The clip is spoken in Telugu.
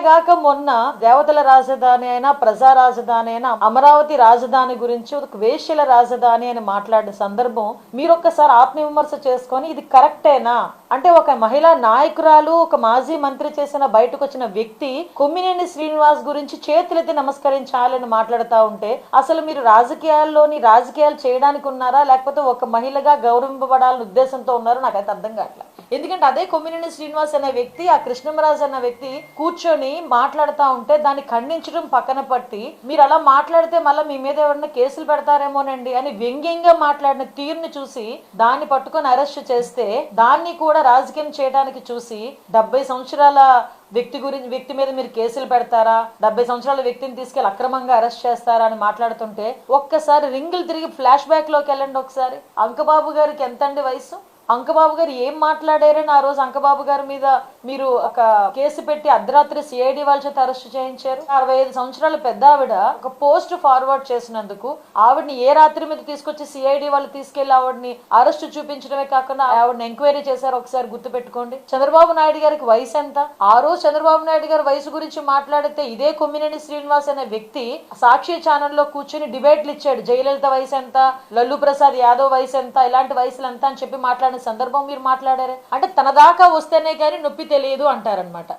నిన్నగాక మొన్న దేవతల రాజధాని అయినా ప్రజా రాజధాని అయినా అమరావతి రాజధాని గురించి ఒక వేశ్యల రాజధాని అని మాట్లాడిన సందర్భం మీరు ఒక్కసారి ఆత్మవిమర్శ చేసుకొని ఇది కరెక్టేనా అంటే ఒక మహిళా నాయకురాలు ఒక మాజీ మంత్రి చేసిన బయటకు వచ్చిన వ్యక్తి కొమ్మినేని శ్రీనివాస్ గురించి చేతులెత్తి నమస్కరించాలని మాట్లాడుతూ ఉంటే అసలు మీరు రాజకీయాలు చేయడానికి ఉన్నారా లేకపోతే ఒక మహిళగా గౌరవింపబడాలని ఉద్దేశంతో ఉన్నారో నాకైతే అర్థం కావట్లేదు. ఎందుకంటే అదే కొమ్మినేని శ్రీనివాస్ అనే వ్యక్తి ఆ కృష్ణమరాజు అన్న వ్యక్తి కూర్చొని మాట్లాడుతూ ఉంటే దాన్ని ఖండించడం పక్కన పట్టి మీరు అలా మాట్లాడితే మళ్ళీ మీ మీద ఎవరైనా కేసులు పెడతారేమోనండి అని వ్యంగ్యంగా మాట్లాడిన తీరుని చూసి దాన్ని పట్టుకొని అరెస్ట్ చేస్తే దాన్ని కూడా రాజకీయం చేయడానికి చూసి 70 సంవత్సరాల వ్యక్తి మీద మీరు కేసులు పెడతారా, 70 సంవత్సరాల వ్యక్తిని తీసుకెళ్లి అక్రమంగా అరెస్ట్ చేస్తారా అని మాట్లాడుతుంటే ఒక్కసారి రింగులు తిరిగి ఫ్లాష్ బ్యాక్ లోకి వెళ్ళండి. ఒకసారి అంకబాబు గారికి ఎంతండి వయసు? అంకబాబు గారు ఏం మాట్లాడారని ఆ రోజు అంకబాబు గారి మీద మీరు ఒక కేసు పెట్టి అర్ధరాత్రి సిఐడి వాళ్ళ చేత అరెస్ట్ చేయించారు. 65 సంవత్సరాల పెద్ద ఆవిడ ఒక పోస్ట్ ఫార్వర్డ్ చేసినందుకు ఆవిడని ఏ రాత్రి మీద తీసుకొచ్చి సిఐడి వాళ్ళు తీసుకెళ్లి ఆవిడని అరెస్ట్ చూపించడమే కాకుండా ఆవిడని ఎంక్వైరీ చేశారు. ఒకసారి గుర్తు పెట్టుకోండి. చంద్రబాబు నాయుడు గారికి వయసు ఎంత? ఆ రోజు చంద్రబాబు నాయుడు గారి వయసు గురించి మాట్లాడితే ఇదే కొమ్మినేని శ్రీనివాస్ అనే వ్యక్తి సాక్షి ఛానల్లో కూర్చొని డిబేట్లు ఇచ్చాడు. జయలలిత వయసు ఎంత, లల్లు ప్రసాద్ యాదవ్ వయసు ఎంత, ఇలాంటి వయసులు ఎంత అని చెప్పి మాట్లాడిన సందర్భం మీరు మాట్లాడారే. అంటే తన దాకా వస్తేనే కానీ నొప్పి తెలియదు అంటారనమాట.